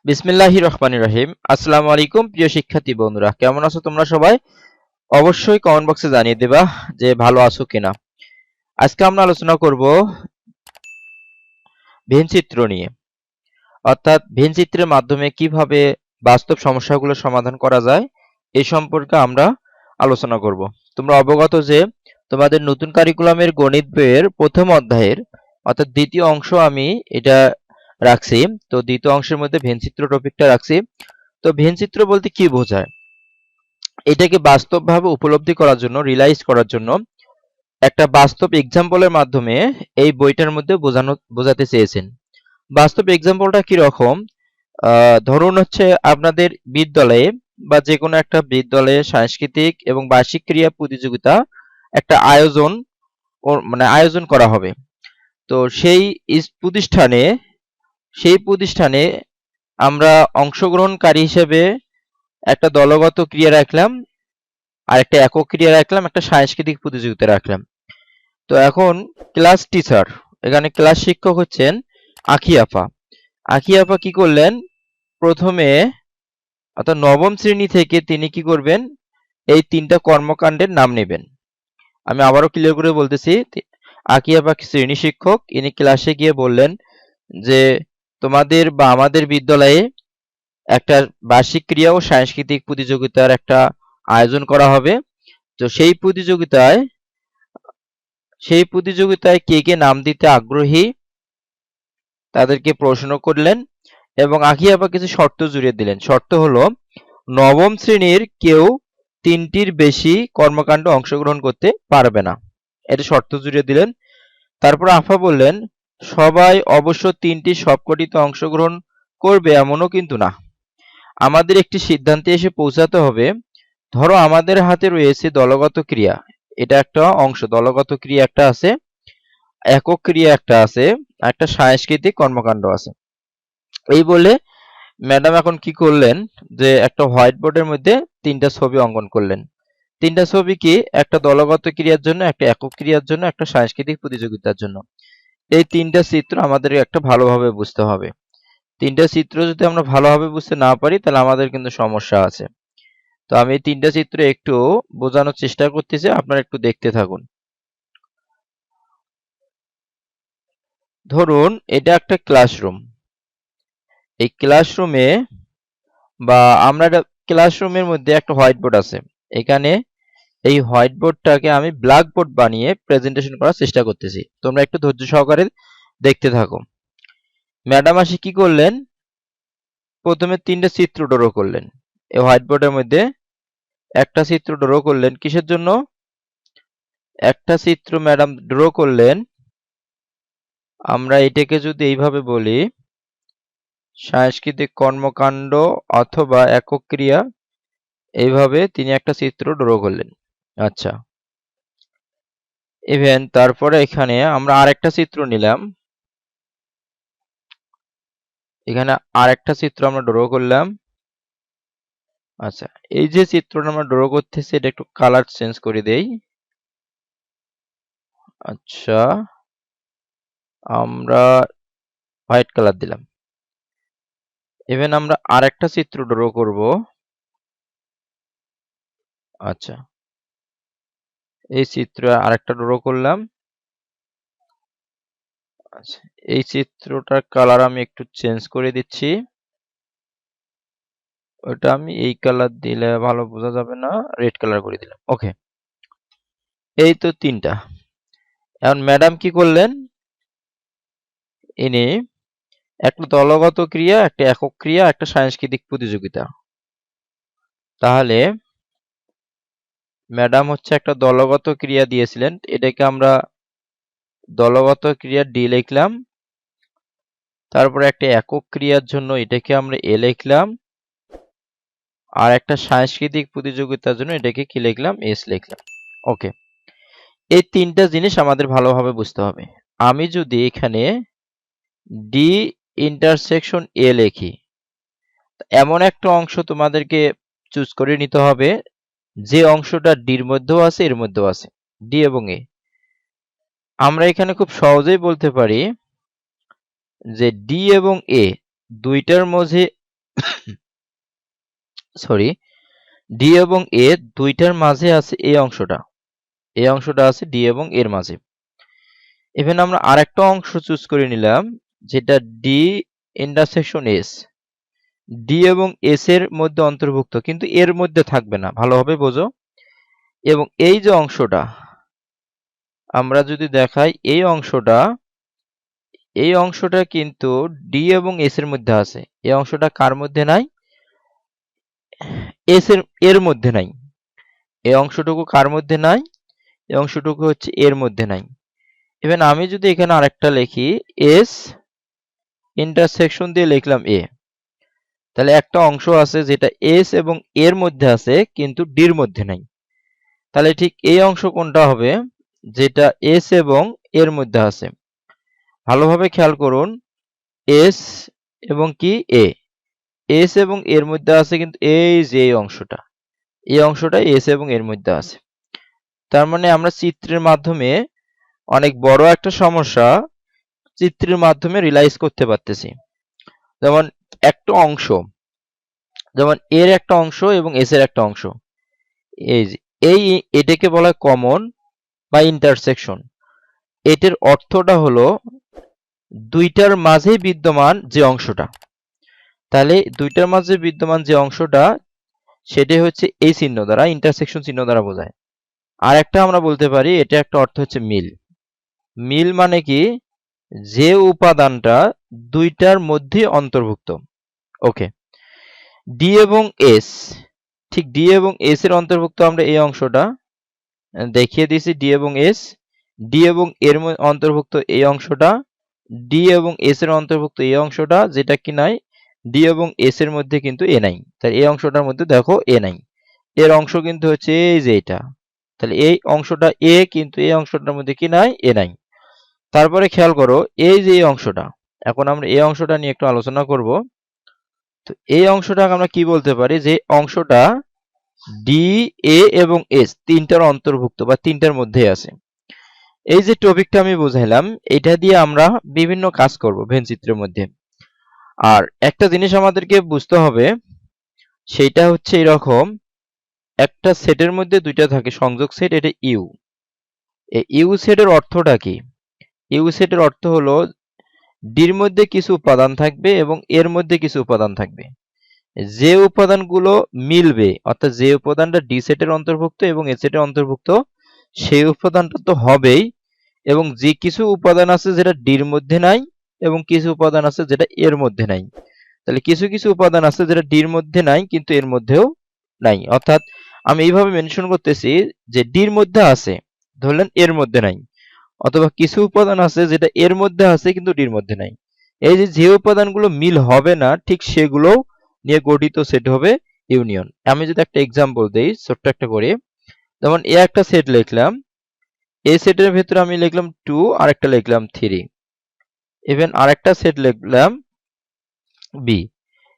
বিসমিল্লাহির রহমানির রহিম। আসসালামু আলাইকুম প্রিয় শিক্ষার্থী বন্ধুরা, কেমন আছো তোমরা সবাই? অবশ্যই কমেন্ট বক্সে জানিয়ে দেবা যে ভালো আছো কিনা। আজকে আমরা আলোচনা করব ভিনচিত্র নিয়ে, অর্থাৎ ভিনচিত্রের মাধ্যমে কিভাবে বাস্তব সমস্যাগুলো সমাধান করা যায় এই সম্পর্কে আমরা আলোচনা করব। তোমরা অবগত যে তোমাদের নতুন কারিকুলামের গণিত বইয়ের প্রথম অধ্যায়ের অর্থাৎ দ্বিতীয় অংশ আমি এটা রাখছি। তো দ্বিতীয় অংশের মধ্যে ভিনচিত্র টপিকটা রাখছি। তো ভিনচিত্র বলতে কি বোঝায়, এটাকে বাস্তবভাবে উপলব্ধি করার জন্য, রিয়ালাইজ করার জন্য একটা বাস্তব এক্সাম্পলের মাধ্যমে এই বইটার মধ্যে বোঝাতে চেয়েছেন। বাস্তব এক্সাম্পলটা কি রকম? ধরুন হচ্ছে আপনাদের বিদ্যালয়ে বা যে কোনো একটা বিদ্যালয়ে সাংস্কৃতিক এবং বার্ষিক ক্রীড়া প্রতিযোগিতা একটা আয়োজন করা হবে। তো সেই প্রতিষ্ঠানে আমরা অংশগ্রহণকারী হিসেবে একটা দলগত ক্রিয়া রাখলাম, আর একটা একক ক্রিয়া রাখলাম, একটা সাংস্কৃতিক প্রতিযোগিতা রাখলাম। তো এখন ক্লাস টিচার, এখানে ক্লাস শিক্ষক হচ্ছেন আখি আপা। আখি আপা কি করলেন, প্রথমে অর্থাৎ নবম শ্রেণী থেকে তিনি কি করবেন, এই তিনটা কর্মকাণ্ডের নাম নেবেন। আমি আবারও ক্লিয়ার করে বলতেছি, আখি আপা শ্রেণী শিক্ষক, ইনি ক্লাসে গিয়ে বললেন যে তোমাদের বা আমাদের বিদ্যালয়ে একটা বার্ষিক ক্রীড়া ও সাংস্কৃতিক প্রতিযোগিতার একটা আয়োজন করা হবে। তো সেই প্রতিযোগিতায় কে কে নাম দিতে আগ্রহী তাদেরকে প্রশ্ন করলেন এবং আখি আপা কিছু শর্ত জুড়ে দিলেন। শর্ত হলো, নবম শ্রেণীর কেউ তিনটির বেশি কর্মকাণ্ড অংশগ্রহণ করতে পারবে না, এটা শর্ত জুড়ে দিলেন। তারপর আফা বললেন, সবাই অবশ্য তিনটি সবকটিতে অংশগ্রহণ করবে এমনও কিন্তু না, আমাদের একটি সিদ্ধান্তে এসে পৌঁছাতে হবে। ধরো আমাদের হাতে রয়েছে দলগত ক্রিয়া, এটা একটা অংশ, দলগত ক্রিয়া একটা আছে, একক ক্রিয়া একটা আছে, একটা সাংস্কৃতিক কর্মকাণ্ড আছে। এই বলে ম্যাডাম এখন কি করলেন, যে একটা হোয়াইট বোর্ডের মধ্যে তিনটা ছবি অঙ্কন করলেন। তিনটা ছবি কি, একটা দলগত ক্রিয়ার জন্য, একটা একক ক্রিয়ার জন্য, একটা সাংস্কৃতিক প্রতিযোগিতার জন্য। এই তিনটা চিত্র আমাদের একটা ভালোভাবে বুঝতে হবে। তিনটা চিত্র যদি আমরা ভালোভাবে বুঝতে না পারি তাহলে আমাদের কিন্তু সমস্যা আছে। তো আমি এই তিনটা চিত্র একটু বোঝানোর চেষ্টা করতেছি, আপনারা একটু দেখতে থাকুন। ধরুন এটা একটা ক্লাসরুম। এই ক্লাসরুমে বা আমরা ক্লাসরুমের মধ্যে একটা হোয়াইট বোর্ড আছে। এখানে এই হোয়াইট বোর্ডটাকে আমি ব্ল্যাক বোর্ড বানিয়ে প্রেজেন্টেশন করার চেষ্টা করতেছি, তোমরা একটু ধৈর্য সহকারে দেখতে থাকো। ম্যাডাম আসি কি করলেন, প্রথমে তিনটা চিত্র ড্র করলেন। এই হোয়াইট বোর্ডের মধ্যে একটা চিত্র ড্র করলেন, কিসের জন্য? একটা চিত্র ম্যাডাম ড্র করলেন, আমরা এটাকে যদি এইভাবে বলি, সাংস্কৃতিক কর্মকাণ্ড অথবা একক ক্রিয়া, এইভাবে তিনি একটা চিত্র ড্র করলেন। আচ্ছা, ইভেন তারপরে এখানে আমরা আরেকটা চিত্র নিলাম, এখানে আরেকটা চিত্র আমরা ড্র করলাম। আচ্ছা, এই যে চিত্রটা আমরা ড্র করতেছি এটা একটু কালার চেঞ্জ করে দেই। আচ্ছা, আমরা হোয়াইট কালার দিলাম। ইভেন আমরা আরেকটা চিত্র ড্র করব। আচ্ছা, এই চিত্র আরেকটা ড্র করলাম। আচ্ছা, এই চিত্রটার কালার আমি একটু চেঞ্জ করে দিচ্ছি, ওটা আমি এই কালার দিলে ভালো বোঝা যাবে না, রেড কালার করে দিলাম। ওকে, এই তো তিনটা। এখন ম্যাডাম কি করলেন, ইনি একটা দলগত ক্রিয়া, একটা একক ক্রিয়া, একটা সাংস্কৃতিক প্রতিযোগিতা। তাহলে ম্যাডাম হচ্ছে একটা দলগত ক্রিয়া দিয়েছিলেন, এটাকে আমরা দলগত ক্রিয়া ডি লিখলাম। তারপরে একটা একক ক্রিয়ার জন্য এটাকে আমরা এ লিখলাম, আর একটা সাংস্কৃতিক প্রতিযোগিতার জন্য এটাকে কি লিখলাম, এস লিখলাম। ওকে, এই তিনটা জিনিস আমাদের ভালোভাবে বুঝতে হবে। আমি যদি এখানে ডি ইন্টারসেকশন এ লিখি, এমন একটা অংশ তোমাদেরকে চুজ করে নিতে হবে যে অংশটা ডির মধ্যেও আছে, এর মধ্যেও আছে, ডি এবং এ। আমরা এখানে খুব সহজেই বলতে পারি যে ডি এবং এ দুইটার মাঝে সরি, ডি এবং এ দুইটার মাঝে আছে এই অংশটা, এই অংশটা আছে ডি এবং এর মাঝে। এখানে আমরা আরেকটা অংশ চুজ করে নিলাম, যেটা ডি ইন্টারসেকশন এস, ডি এবং এস এর মধ্যে অন্তর্ভুক্ত, কিন্তু এর মধ্যে থাকবে না, ভালোভাবে বোঝো। এবং এই যে অংশটা আমরা যদি দেখাই, এই অংশটা কিন্তু ডি এবং এস এর মধ্যে আছে। এই অংশটা কার মধ্যে নাই? এর মধ্যে নাই। এই অংশটুকু কার মধ্যে নাই? এই অংশটুকু হচ্ছে এর মধ্যে নাই। ইভেন আমি যদি এখানে আরেকটা লিখি, এস ইন্টারসেকশন দিয়ে লিখলাম এ, তাহলে একটা অংশ আছে যেটা এস এবং এর মধ্যে আছে কিন্তু ডির মধ্যে নাই। তাহলে ঠিক এই অংশ কোনটা হবে? যেটা এস এবং এর মধ্যে আছে। ভালোভাবে খেয়াল করুন, এস এবং কি এ, এস এবং এর মধ্যে আছে, কিন্তু এই যে এই অংশটা এস এবং এর মধ্যে আছে। তার মানে আমরা চিত্রের মাধ্যমে অনেক বড় একটা সমস্যা চিত্রের মাধ্যমে রিয়ালাইজ করতে পারতেছি। যেমন একটা অংশ, যেমন এর একটা অংশ এবং এস এর একটা অংশ, এই এটাকে বলা হয় কমন বা ইন্টারসেকশন। এটার অর্থটা হলো দুইটার মাঝে বিদ্যমান যে অংশটা, তাহলে দুইটার মাঝে বিদ্যমান যে অংশটা সেটাই হচ্ছে এই চিহ্ন দ্বারা, ইন্টারসেকশন চিহ্ন দ্বারা বোঝায়। আর একটা আমরা বলতে পারি এটা একটা অর্থ হচ্ছে মিল। মিল মানে কি? যে উপাদানটা দুইটার মধ্যে অন্তর্ভুক্ত। ওকে, ডি এবং এস, ঠিক ডি এবং এস এর অন্তর্ভুক্ত আমরা এই অংশটা দেখিয়ে দিয়েছি, ডি এবং এস। ডি এবং এর অন্তর্ভুক্ত এই অংশটা, ডি এবং এস এর অন্তর্ভুক্ত এই অংশটা, যেটা কি নাই, ডি এবং এস এর মধ্যে কিন্তু এ নাই। তাহলে এই অংশটার মধ্যে দেখো এ নাই, এর অংশ কিন্তু হচ্ছে এই যে এটা। তাহলে এই অংশটা এ, কিন্তু এই অংশটার মধ্যে কি নাই? এ নাই। তারপরে খেয়াল করো এই যে এই অংশটা, এখন আমরা এই অংশটা নিয়ে একটু আলোচনা করব। তো এই অংশটাকে আমরা কি বলতে পারি? যে অংশটা ডি, এ এবং এস তিনটার অন্তর্ভুক্ত বা তিনটার মধ্যে আছে। এই যে টপিকটা আমি বুঝাইলাম, এটা দিয়ে আমরা বিভিন্ন কাজ করব ভেনচিত্রের মধ্যে। আর একটা জিনিস আমাদেরকে বুঝতে হবে, সেটা হচ্ছে এরকম, একটা সেটের মধ্যে দুইটা থাকে সংযোগ সেট, এটা ইউ। এই ইউ সেটের অর্থটা কি? ইউ সেটের অর্থ হলো ডির মধ্যে কিছু উপাদান থাকবে এবং এর মধ্যে কিছু উপাদান থাকবে। যে উপাদানগুলো মিলবে, অর্থাৎ যে উপাদানটা ডি সেটের অন্তর্ভুক্ত এবং এ সেটের অন্তর্ভুক্ত, সেই উপাদানটা তো হবেই। এবং যে কিছু উপাদান আছে যেটা ডির মধ্যে নাই এবং কিছু উপাদান আছে যেটা এর মধ্যে নাই। তাহলে কিছু কিছু উপাদান আছে যেটা ডির মধ্যে নাই কিন্তু এর মধ্যেও নাই। অর্থাৎ আমি এইভাবে মেনশন করতেছি যে ডির মধ্যে আছে, ধরলেন এর মধ্যে নাই। অথবা কিছু উপাদান আছে যেটা এর মধ্যে আছে কিন্তু ডির মধ্যে নাই। এই যে যে উপাদানগুলো মিল হবে না, ঠিক সেগুলো নিয়ে গঠিত সেট হবে ইউনিয়ন। আমি যদি একটা এক্সাম্পল দেই ছোট্ট একটা করে, যেমন এ একটা সেট লিখলাম, এই সেটের ভেতরে আমি লিখলাম 2 আর একটা লিখলাম 3, ইভেন আরেকটা সেট লিখলাম বি,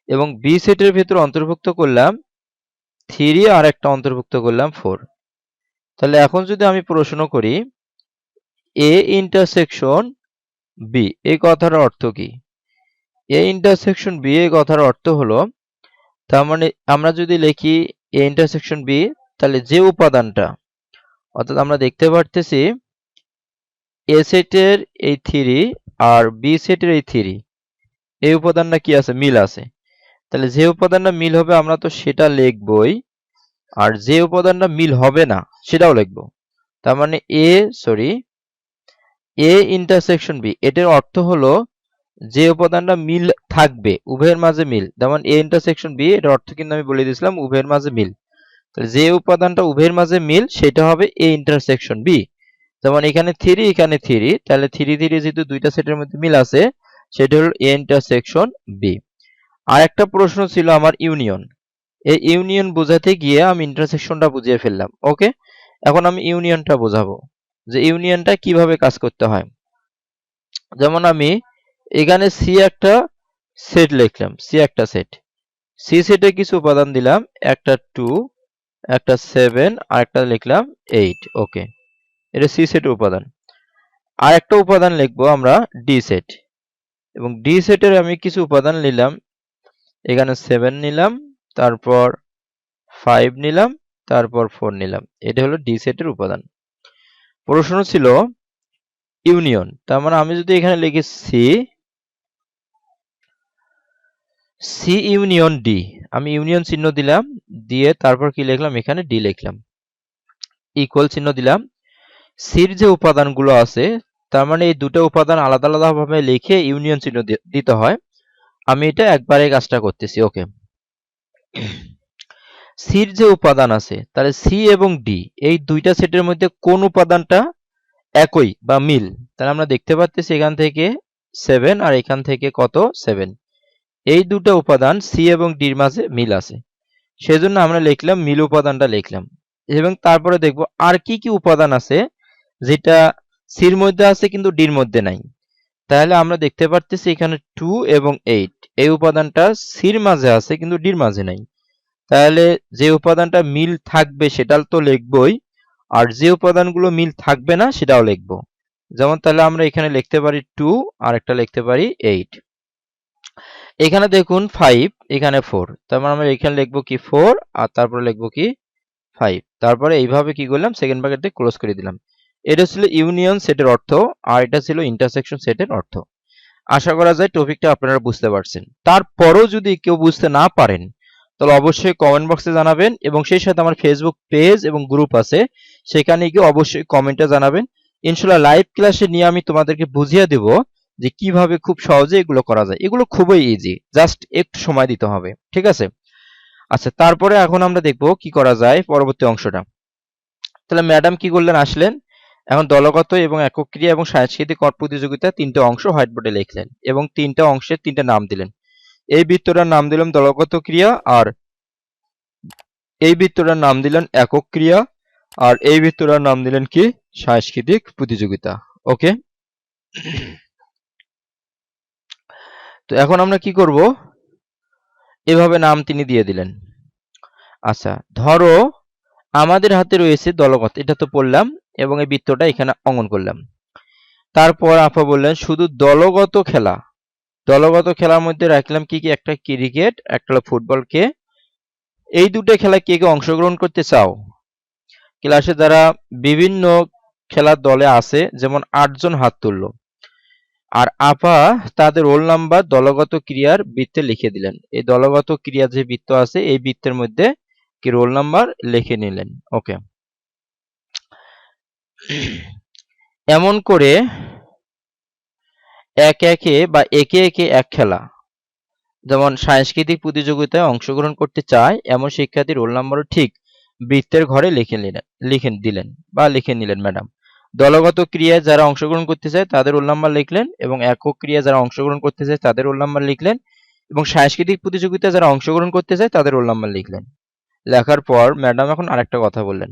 এবং বি সেটের ভেতরে অন্তর্ভুক্ত করলাম 3 আর একটা অন্তর্ভুক্ত করলাম 4। তাহলে এখন যদি আমি প্রশ্ন করি এ ইন্টারসেকশন বি, এই কথার অর্থ কি? এ ইন্টারসেকশন বি এই কথার অর্থ হলো, তার মানে আমরা যদি লিখি এ ইন্টারসেকশন বি, তাহলে যে উপাদানটা, অর্থাৎ আমরা দেখতে পারতেছি এ সেটের এই 3 আর বি সেটের এই 3, এই উপাদানটা কি আছে? মিল আছে। তাহলে যে উপাদানটা মিল হবে আমরা তো সেটা লিখবই, আর যে উপাদানটা মিল হবে না সেটাও লিখবো। তার মানে এ ইন্টারসেকশন বি, এটার অর্থ হলো যে উপাদানটা মিল থাকবে, উভয়ের মাঝে মিল। যেমন এ ইন্টারসেকশন বি, এটার অর্থ কিন্তু আমি বলে দিয়েছিলাম উভয়ের মাঝে মিল। তাহলে যে উপাদানটা উভয়ের মাঝে মিল সেটা হবে এ ইন্টারসেকশন বি। যেমন এখানে 3, এখানে 3, তাহলে 3 3 যেহেতু দুইটা সেটের মধ্যে মিল আছে, সেটা হলো এ ইন্টারসেকশন বি। আর একটা প্রশ্ন ছিল আমার ইউনিয়ন। এই ইউনিয়ন বোঝাতে গিয়ে আমি ইন্টারসেকশনটা বুঝিয়ে ফেললাম। ওকে, এখন আমি ইউনিয়নটা বোঝাবো যে ইউনিয়নটা কিভাবে কাজ করতে হয়। যেমন আমি এখানে সি একটা সেট লিখলাম, সি একটা সেট, সি সেটে কিছু উপাদান দিলাম, একটা 2, একটা 7 আর একটা লিখলাম 8। ওকে, এটা সি সেটের উপাদান। আর একটা উপাদান লিখবো আমরা ডি সেট, এবং ডি সেটের আমি কিছু উপাদান নিলাম, এখানে 7 নিলাম, তারপর 5 নিলাম, তারপর 4 নিলাম। এটা হলো ডি সেটের উপাদান। প্রশ্ন ছিল ইউনিয়ন, তার মানে আমি যদি এখানে লিখি সি ইউনিয়ন ডি, আমি ইউনিয়ন চিহ্ন দিলাম, দিয়ে তারপর কি লিখলাম, এখানে ডি লিখলাম, ইকুয়াল চিহ্ন দিলাম। সির যে উপাদানগুলো আছে, তার মানে এই দুটো উপাদান আলাদা আলাদা ভাবে লিখে ইউনিয়ন চিহ্ন দিতে হয়। আমি এটা একবারে কাজটা করতেছি। ওকে, সির যে উপাদান আছে, তাহলে সি এবং ডি এই দুইটা সেটের মধ্যে কোন উপাদানটা একই বা মিল, তাহলে আমরা দেখতে পাচ্ছি এখান থেকে 7 আর এখান থেকে কত 7, এই দুটো উপাদান সি এবং ডির মাঝে মিল আছে, সেজন্য আমরা লিখলাম মিল উপাদানটা লিখলাম। এবং তারপরে দেখব আর কি কি উপাদান আছে যেটা সির মধ্যে আছে কিন্তু ডির মধ্যে নাই। তাহলে আমরা দেখতে পাচ্ছি এখানে 2 এবং 8 এই উপাদানটা সির মাঝে আছে কিন্তু ডির মাঝে নাই। তাহলে যে উপাদানটা মিল থাকবে সেটা তো লিখবই, আর যে উপাদানগুলো মিল থাকবে না সেটাও লিখবো। যেমন তাহলে আমরা এখানে লিখতে পারি 2 আর একটা লিখতে পারি 8। এখানে দেখুন 5, এখানে 4, তার মানে আমরা এখানে লিখবো কি 4 আর তারপরে লিখবো কি 5, তারপরে এইভাবে কি করলাম সেকেন্ড ব্র্যাকেট দিয়ে ক্লোজ করে দিলাম। এটা ছিল ইউনিয়ন সেটের অর্থ, আর এটা ছিল ইন্টারসেকশন সেটের অর্থ। আশা করা যায় টপিকটা আপনারা বুঝতে পারছেন। তারপরও যদি কেউ বুঝতে না পারেন তাহলে অবশ্যই কমেন্ট বক্সে জানাবেন, এবং সেই সাথে আমার ফেসবুক পেজ এবং গ্রুপ আছে, সেখানে গিয়ে অবশ্যই কমেন্টে জানাবেন। ইনশাআল্লাহ লাইভ ক্লাসে নিয়ে আমি তোমাদেরকে বুঝিয়ে দেব যে কিভাবে খুব সহজে এগুলো করা যায়। এগুলো খুবই ইজি, জাস্ট একটু সময় দিতে হবে, ঠিক আছে? আচ্ছা, তারপরে এখন আমরা দেখব কি করা যায় পরবর্তী অংশটা। তাহলে ম্যাডাম কি করলেন, আসলেন, এখন দলগত এবং একক ক্রিয়া এবং সাংস্কৃতিক প্রতিযোগিতা তিনটে অংশ হোয়াইট বোর্ডে লিখলেন এবং তিনটা অংশের তিনটা নাম দিলেন। এই বৃত্তটার নাম দিলাম দলগত ক্রিয়া, আর এই বৃত্তটার নাম দিলেন একক ক্রিয়া, আর এই বৃত্তটার নাম দিলেন কি সাংস্কৃতিক প্রতিযোগিতা। ওকে, তো এখন আমরা কি করব, এভাবে নাম তিনি দিয়ে দিলেন। আচ্ছা, ধরো আমাদের হাতে রয়েছে দলগত, এটা তো পড়লাম, এবং এই বৃত্তটা এখানে অঙ্কন করলাম। তারপর আপা বললেন শুধু দলগত খেলা, দলগত খেলার মধ্যে রাখলাম কি কি, একটা ক্রিকেট, একটা হলো ফুটবলকে। এই দুটো খেলায় কে কে অংশগ্রহণ করতে চাও? ক্লাসে যারা বিভিন্ন খেলার দলে আছে, যেমন 8 জন হাত তুললো, আর আপা তাদের রোল নাম্বার দলগত ক্রিয়ার বৃত্তে লিখে দিলেন। এই দলগত ক্রিয়া যে বৃত্ত আছে এই বৃত্তের মধ্যে কি রোল নাম্বার লিখে নিলেন। ওকে, এমন করে একে একে এক খেলা, যেমন সাংস্কৃতিক প্রতিযোগিতায় অংশগ্রহণ করতে চায় এমন শিক্ষার্থীর রোল নাম্বারও ঠিক বৃত্তের ঘরে লিখে নিলেন ম্যাডাম। দলগত ক্রিয়ায় যারা অংশগ্রহণ করতে চায় তাদের রোল নাম্বার লিখলেন, এবং একক ক্রিয়ায় যারা অংশগ্রহণ করতে চায় তাদের রোল নাম্বার লিখলেন, এবং সাংস্কৃতিক প্রতিযোগিতায় যারা অংশগ্রহণ করতে চায় তাদের রোল নাম্বার লিখলেন। লেখার পর ম্যাডাম এখন আরেকটা কথা বললেন,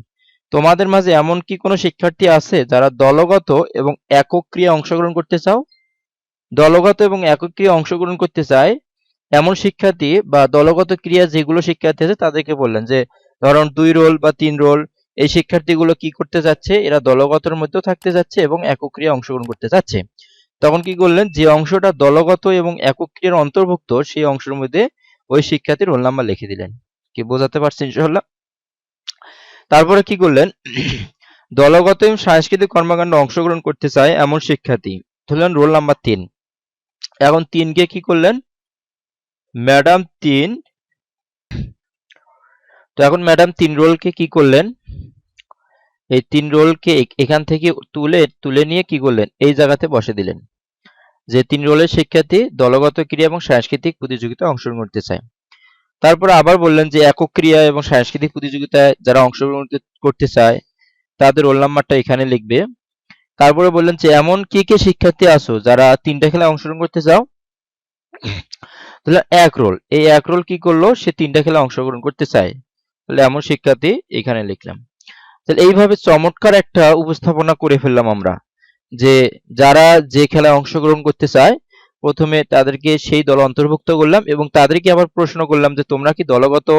তোমাদের মাঝে এমন কি কোনো শিক্ষার্থী আছে যারা দলগত এবং একক ক্রিয়ায় অংশগ্রহণ করতে চাও? দলগত এবং একক ক্রিয়ায় অংশগ্রহণ করতে চায় এমন শিক্ষার্থী বা দলগত ক্রিয়া যেগুলো শিক্ষার্থী আছে তাদেরকে বললেন যে ধরুন 2 রোল বা 3 রোল, এই শিক্ষার্থীগুলো কি করতে যাচ্ছে, এরা দলগতর মধ্যেও থাকতে যাচ্ছে এবং একক ক্রিয়ায় অংশগ্রহণ করতে যাচ্ছে। তখন কি করলেন, যে অংশটা দলগত এবং একক ক্রিয়ার অন্তর্ভুক্ত সেই অংশের মধ্যে ওই শিক্ষার্থীর রোল নাম্বার লিখে দিলেন। কি বোঝাতে পারছি ইনশাআল্লাহ? তারপরে কি করলেন, দলগত এবং সাংস্কৃতিক কর্মকাণ্ডে অংশগ্রহণ করতে চায় এমন শিক্ষার্থী ধরলেন রোল নাম্বার 3। এখন 3 কে কি করলেন, ম্যাডাম 3, তো এখন ম্যাডাম 3 রোলকে কি করলেন, এই 3 রোলকে এখান থেকে তুলে নিয়ে কি করলেন, এই জায়গাতে বসে দিলেন যে 3 রোলের শিক্ষার্থী দলগত ক্রিয়া এবং সাংস্কৃতিক প্রতিযোগিতায় অংশগ্রহণ করতে চায়। তারপরে আবার বললেন যে একক ক্রিয়া এবং সাংস্কৃতিক প্রতিযোগিতায় যারা অংশগ্রহণ করতে চায় তাদের রোল নাম্বারটা এখানে লিখবে। তারপরে বললেন যে এমন কি কি শিক্ষার্থী আছো যারা 3টা খেলায় অংশগ্রহণ করতে চাও? তাহলে এক রোল, এই এক রোল কি করলো, সে 3টা খেলায় অংশগ্রহণ করতে চায়, তাহলে এমন শিক্ষার্থী এখানে লিখলাম। তাহলে এইভাবে চমৎকার একটা উপস্থাপনা করে ফেললাম আমরা, যে যারা যে খেলায় অংশগ্রহণ করতে চায় প্রথমে তাদেরকে সেই দল অন্তর্ভুক্ত করলাম, এবং তাদেরকে আবার প্রশ্ন করলাম যে তোমরা কি দলগত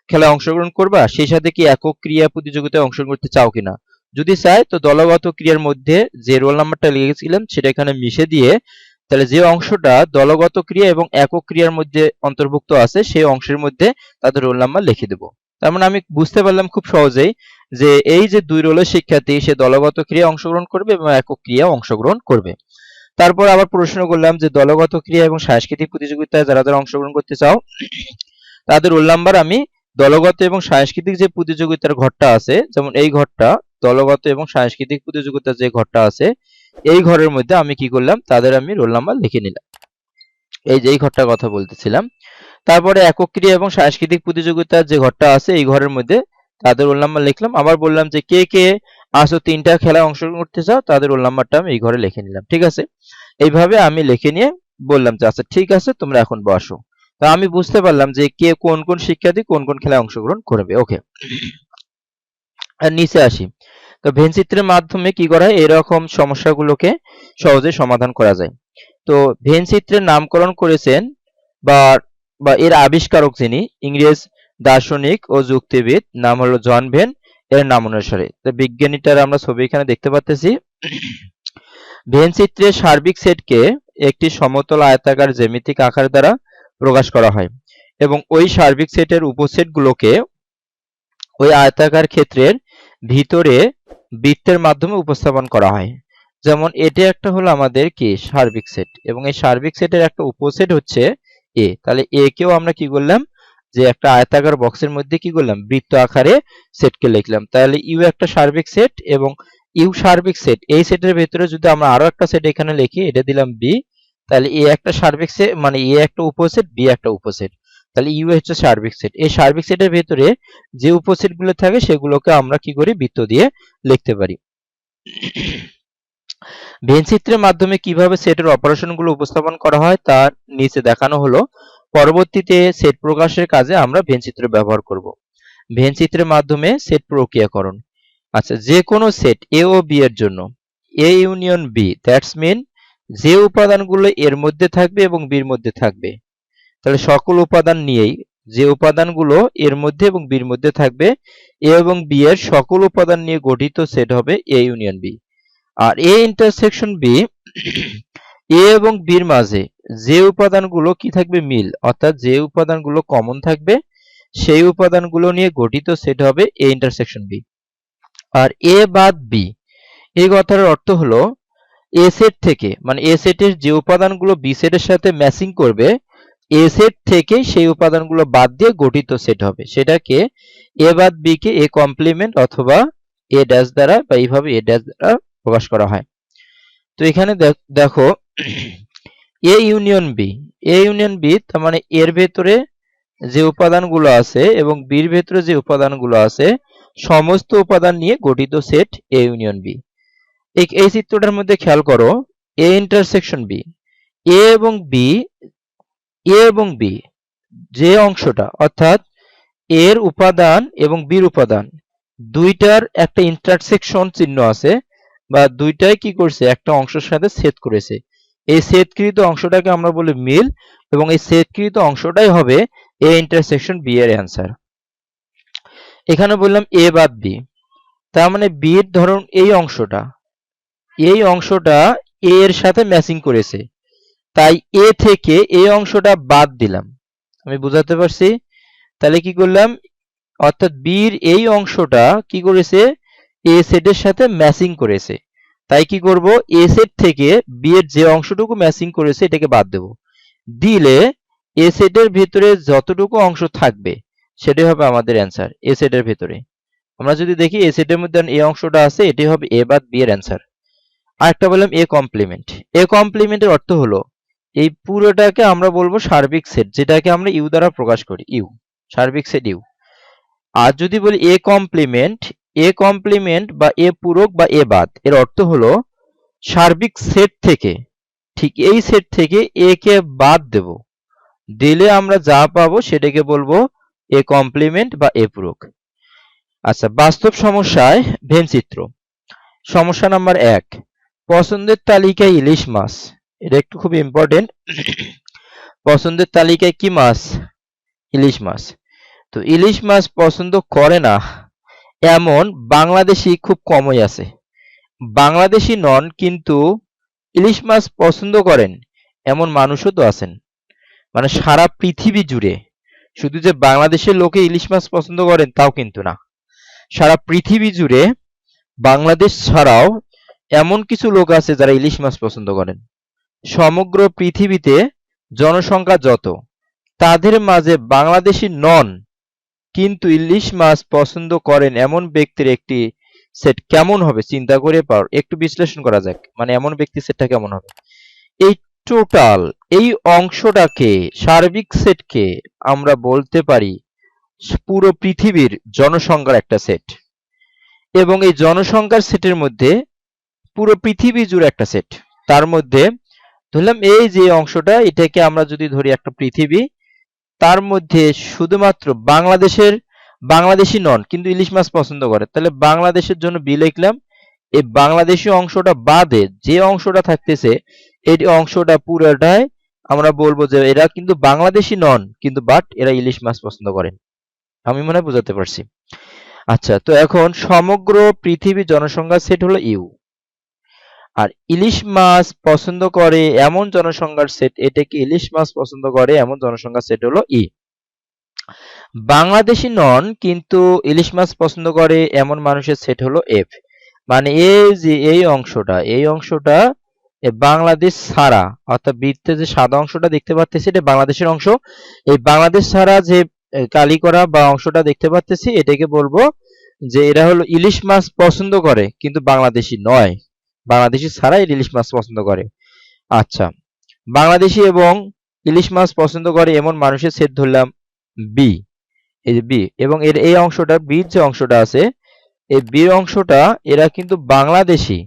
খেলায় অংশগ্রহণ করবা, সেই সাথে কি একক ক্রিয়া প্রতিযোগিতায় অংশগ্রহণ করতে চাও কিনা। যদি চায় তো দলগত ক্রিয়ার মধ্যে যে রোল নাম্বারটা লিখেছিলাম সেটা এখানে মিশে দিয়ে তাহলে যে অংশটা দলগত ক্রিয়া এবং একক ক্রিয়ার মধ্যে অন্তর্ভুক্ত আছে সেই অংশের মধ্যে তাদের রোল নাম্বার লিখে দেব। তার মানে আমি বুঝতে পারলাম খুব সহজেই যে এই যে 2 রোলের শিক্ষার্থী সে দলগত ক্রিয়া অংশগ্রহণ করবে এবং একক ক্রিয়া অংশগ্রহণ করবে। তারপর আবার প্রশ্ন করলাম যে দলগত ক্রিয়া এবং সাংস্কৃতিক প্রতিযোগিতায় যারা যারা অংশগ্রহণ করতে চাও তাদের রোল নাম্বার আমি দলগত এবং সাংস্কৃতিক যে প্রতিযোগিতার ঘরটা আছে, যেমন এই ঘরটা দলগত এবং সাংস্কৃতিক প্রতিযোগিতার যে ঘরটা আছে এই ঘরের মধ্যে আমি কি করলাম, তাদের আমি রোল নাম্বার লিখে নিলাম। এই যে এই ঘরটার কথা বলতেছিলাম। তারপরে একক ক্রিয়া এবং সাংস্কৃতিক প্রতিযোগিতার যে ঘরটা আছে এই ঘরের মধ্যে তাদের রোল নাম্বার লিখলাম। আবার বললাম যে কে কে আসো 3টা খেলায় অংশগ্রহণ করতে চাও তাদের রোল নাম্বারটা আমি এই ঘরে লিখে নিলাম। ঠিক আছে, এইভাবে আমি লিখে নিয়ে বললাম যে আচ্ছা ঠিক আছে তোমরা এখন বসো। তো আমি বুঝতে পারলাম যে কে কোন কোন শিক্ষার্থী কোন কোন খেলায় অংশগ্রহণ করবে। ওকে, আর নিচে আসি। তো ভেন চিত্রের মাধ্যমে কি করা হয়, এরকম সমস্যাগুলোকে সহজে সমাধান করা যায়। তো ভেন চিত্রের নামকরণ করেছেন বা বা এর আবিষ্কারক যিনি ইংরেজ দার্শনিক ও যুক্তিবিদ, নাম হলো জন ভেন, এর নাম অনুসারে। তো বিজ্ঞানীটার আমরা ছবি এখানে দেখতে পাচ্ছি। ভেন চিত্রের সার্বিক সেটকে একটি সমতল আয়তাকার জ্যামিতিক আকার দ্বারা প্রকাশ করা হয় এবং ওই সার্বিক সেটের উপসেটগুলোকে ওই আয়তাকার ক্ষেত্রের ভিতরে বৃত্তের মাধ্যমে উপস্থাপন করা হয়। যেমন এটা একটা হলো আমাদের কি সার্বিক সেট এবং এই সার্বিক সেটের একটা উপসেট হচ্ছে এ। তাহলে এ কেও আমরা কি করলাম যে একটা আয়তাকার বক্সের মধ্যে কি করলাম বৃত্ত আকারে সেটকে লিখলাম। তাহলে ইউ একটা সার্বিক সেট এবং ইউ সার্বিক সেট, এই সেটের ভিতরে যদি আমরা আরো একটা সেট এখানে লিখি, এটা দিলাম বি, তাহলে এ একটা সার্বিক সেট মানে এ একটা উপসেট বি একটা উপসেট, তাহলে ইউ হচ্ছে সার্বিক সেট। এই সার্বিক সেটের ভিতরে যে উপসেট গুলো থাকে সেগুলোকে আমরা কি করি বৃত্ত দিয়ে লিখতে পারি। ভেন চিত্রের মাধ্যমে কিভাবে সেটের অপারেশন গুলো উপস্থাপন করা হয় তার নিচে দেখানো হলো। পরবর্তীতে সেট প্রকাশের কাজে আমরা ভেন চিত্র ব্যবহার করব। ভেন চিত্রের মাধ্যমে সেট প্রক্রিয়াকরণ। আচ্ছা, যে কোনো সেট এ ও বি এর জন্য A union B, that's mean যে উপাদানগুলো এর মধ্যে থাকবে এবং বির মধ্যে থাকবে, তাহলে সকল উপাদান নিয়েই যে উপাদানগুলো এর মধ্যে এবং বির মধ্যে থাকবে এ এবং বি এর সকল উপাদান নিয়ে গঠিত সেট হবে এ ইউনিয়ন বি। আর এ ইন্টারসেকশন বি, এ এবং বির মাঝে যে উপাদানগুলো কি থাকবে মিল, অর্থাৎ যে উপাদানগুলো কমন থাকবে সেই উপাদানগুলো নিয়ে গঠিত সেট হবে এ ইন্টারসেকশন বি। আর এ বাদ বি, এই কথার অর্থ হলো এ সেট থেকে মানে এ সেটের যে উপাদানগুলো বি সেটের সাথে ম্যাচিং করবে এ সেট থেকে সেই উপাদানগুলো বাদ দিয়ে গঠিত সেট হবে, সেটাকে এ বাদ বি কে এ কমপ্লিমেন্ট অথবা এ ড্যাশ দ্বারা বা এইভাবে এ ড্যাশ দ্বারা প্রকাশ করা হয়। তো এখানে দেখো A union B, A union B তার মানে এর ভেতরে যে উপাদানগুলো আছে এবং বির ভেতরে যে উপাদানগুলো আছে সমস্ত উপাদান নিয়ে গঠিত সেট এ ইউনিয়ন বি। এই চিত্রটার মধ্যে খেয়াল করো এ ইন্টারসেকশন বি, এ এবং বি, এ এবং বি যে অংশটা অর্থাৎ এর উপাদান এবং বির উপাদান দুইটার একটা ইন্টারসেকশন চিহ্ন আছে বা দুইটাই কি করছে একটা অংশের সাথে ছেদ করেছে, এই ছেদকৃত অংশটাকে আমরা বলি মিল এবং এই ছেদকৃত অংশটাই হবে এ ইন্টারসেকশন বি এর অ্যান্সার। এখানে বললাম এ বাদ বি, তার মানে বি এর ধরুন এই অংশটা এ এর সাথে ম্যাচিং করেছে, তাই এ থেকে এই অংশটা বাদ দিলাম। আমি বুঝাতে পারছি? তাহলে কি করলাম, অর্থাৎ বির এই অংশটা কি করেছে এ সেটের সাথে ম্যাচিং করেছে, তাই কি করব এ সেট থেকে বি এর যে অংশটুকু ম্যাচিং করেছে এটাকে বাদ দেব, দিলে এ সেটের ভিতরে যতটুকু অংশ থাকবে সেটাই হবে আমাদের অ্যান্সার এ সেটের ভিতরে। আমরা যদি দেখি এ সেটের মধ্যে এই অংশটা আছে এটাই হবে এ বাদ বি এর অ্যান্সার। আরেকটা বললাম এ কমপ্লিমেন্ট, এ কমপ্লিমেন্টের অর্থ হলো এই পুরোটাকে আমরা বলবো সার্বিক সেট, যেটাকে আমরা ইউ দ্বারা প্রকাশ করি, ইউ সার্বিক সেট ইউ। আর যদি বলি এ কমপ্লিমেন্ট বা এ পূরক বা এ বাদ, এর অর্থ হলো সার্বিক সেট থেকে ঠিক এই সেট থেকে এ কে বাদ দেব, দিলে আমরা যা পাবো সেটাকে বলবো এ কমপ্লিমেন্ট বা এ পূরক। আচ্ছা, বাস্তব সমস্যায় ভেন চিত্র। সমস্যা নাম্বার 1, পছন্দের তালিকায় ইলিশ মাছ, এটা একটু খুব ইম্পর্টেন্ট। পছন্দের তালিকায় কি মাছ, ইলিশ মাছ। তো ইলিশ মাছ পছন্দ করে না এমন বাংলাদেশি খুব কমই আছে। বাংলাদেশি নন কিন্তু ইলিশ মাছ পছন্দ করেন এমন মানুষও তো আছেন। মানে সারা পৃথিবী জুড়ে, শুধু যে বাংলাদেশের লোকে ইলিশ মাছ পছন্দ করেন তাও কিন্তু না। সারা পৃথিবী জুড়ে বাংলাদেশ ছাড়াও এমন কিছু লোক আছে যারা ইলিশ মাছ পছন্দ করেন। সমগ্র পৃথিবীতে জনসংখ্যা যত, তাদের মাঝে বাংলাদেশি নন কিন্তু ইলিশ মাছ পছন্দ করেন এমন ব্যক্তির একটি সেট কেমন হবে চিন্তা করে পার, একটু বিশ্লেষণ করা যাক। মানে এমন ব্যক্তি সেটটা কেমন হবে। এই টোটাল এই অংশটাকে, সার্বিক সেটকে আমরা বলতে পারি পুরো পৃথিবীর জনসংখ্যার একটা সেট। এবং এই জনসংখ্যার সেটের মধ্যে পুরো পৃথিবী জুড়ে একটা সেট। তার মধ্যে ধরলাম এই যে অংশটা, এটাকে আমরা যদি ধরি একটা পৃথিবী, তার মধ্যে শুধুমাত্র বাংলাদেশি নন কিন্তু ইলিশ মাছ পছন্দ করে, তাহলে বাংলাদেশের জন্য বি লিখলাম। এই বাংলাদেশি অংশটা বাদে যে অংশটা থাকতেছে, এই অংশটা পুরোটাই আমরা বলবো যে এরা কিন্তু বাংলাদেশি নন কিন্তু বাট এরা ইলিশ মাছ পছন্দ করেন। আমি মনে হয় বুঝাতে পারছি। আচ্ছা, তো এখন সমগ্র পৃথিবী জনসংখ্যার সেট হলো ইউ, আর ইলিশ মাছ পছন্দ করে এমন জনসংখ্যার সেট, এটাকে ইলিশ মাছ পছন্দ করে এমন জনসংখ্যার সেট হলো ই। বাংলাদেশি নন কিন্তু ইলিশ মাছ পছন্দ করে এমন মানুষের সেট হলো এফ। মানে এই যে এই অংশটা বাংলাদেশ ছাড়া, অর্থাৎ বৃত্তে যে সাদা অংশটা দেখতে পাচ্ছি এটা বাংলাদেশের অংশ। এই বাংলাদেশ ছাড়া যে কালি করা বা অংশটা দেখতে পাচ্ছি এটাকে বলবো যে এরা হলো ইলিশ মাছ পছন্দ করে কিন্তু বাংলাদেশি নয়, বাংলাদেশি ছাড়া এরা ইলিশ মাছ পছন্দ করে। আচ্ছা, বাংলাদেশি এবং ইলিশ মাছ পছন্দ করে এমন মানুষের সেট ধরলাম বি। এই যে বি, এবং এর এই অংশটা, বির যে অংশটা আছে, এই বি অংশটা এরা কিন্তু বাংলাদেশি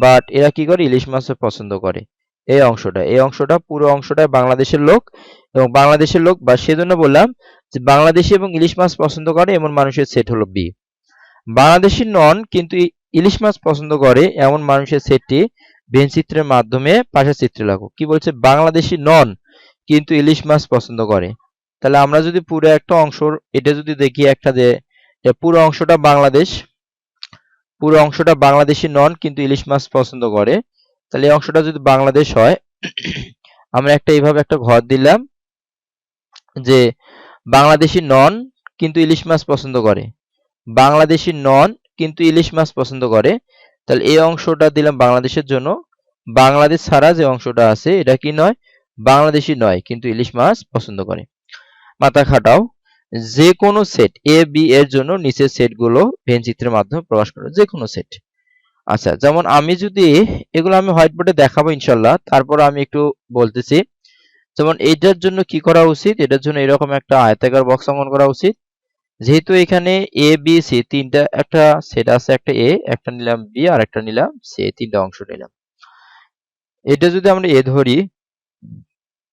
বাট এরা কি করে ইলিশ মাছ পছন্দ করে। এই অংশটা পুরো অংশটা বাংলাদেশের লোক, এবং বাংলাদেশের লোক বা সেজন্য বললাম যে বাংলাদেশি এবং ইলিশ মাছ পছন্দ করে এমন মানুষের সেট হলো বি। বাংলাদেশি নন কিন্তু ইলিশ মাছ পছন্দ করে এমন মানুষের সেটটি ভেন চিত্রের মাধ্যমে পাশের চিত্রে লাগো। কি বলছে, বাংলাদেশি নন কিন্তু ইলিশ মাছ পছন্দ করে। তাহলে আমরা যদি পুরো একটা অংশ এটা যদি দেখি, একটা যে পুরো অংশটা বাংলাদেশ, পুরো অংশটা বাংলাদেশি নন কিন্তু ইলিশ মাছ পছন্দ করে, তাহলে এই অংশটা যদি বাংলাদেশ হয়, আমরা একটা এইভাবে একটা ঘর দিলাম যে বাংলাদেশি নন কিন্তু ইলিশ মাছ পছন্দ করে, বাংলাদেশি নন কিন্তু ইলিশ মাছ পছন্দ করে। তাহলে এই অংশটা দিলাম বাংলাদেশের জন্য। বাংলাদেশ ছাড়া যে অংশটা আছে এটা কি নয়, বাংলাদেশি নয় কিন্তু ইলিশ মাছ পছন্দ করে। মাথা খাটাও, যে কোনো সেট এ বি এর জন্য নিচের সেটগুলো ভেন চিত্রের মাধ্যমে প্রকাশ করো, যে কোনো সেট। আচ্ছা, যেমন আমি যদি এগুলো আমি হোয়াইট বোর্ডে দেখাবো ইনশাল্লাহ, তারপর আমি একটু বলতেছি। যেমন এটার জন্য কি করা উচিত, এটার জন্য এরকম একটা আয়তাকার বক্স অঙ্কন করা উচিত। যেহেতু এখানে এ বি সি তিনটা একটা সেট আছে, একটা এ, একটা নিলাম বি, আর একটা নিলাম সি, তিনটা অংশ নিলাম। এটা যদি আমরা এ ধরি,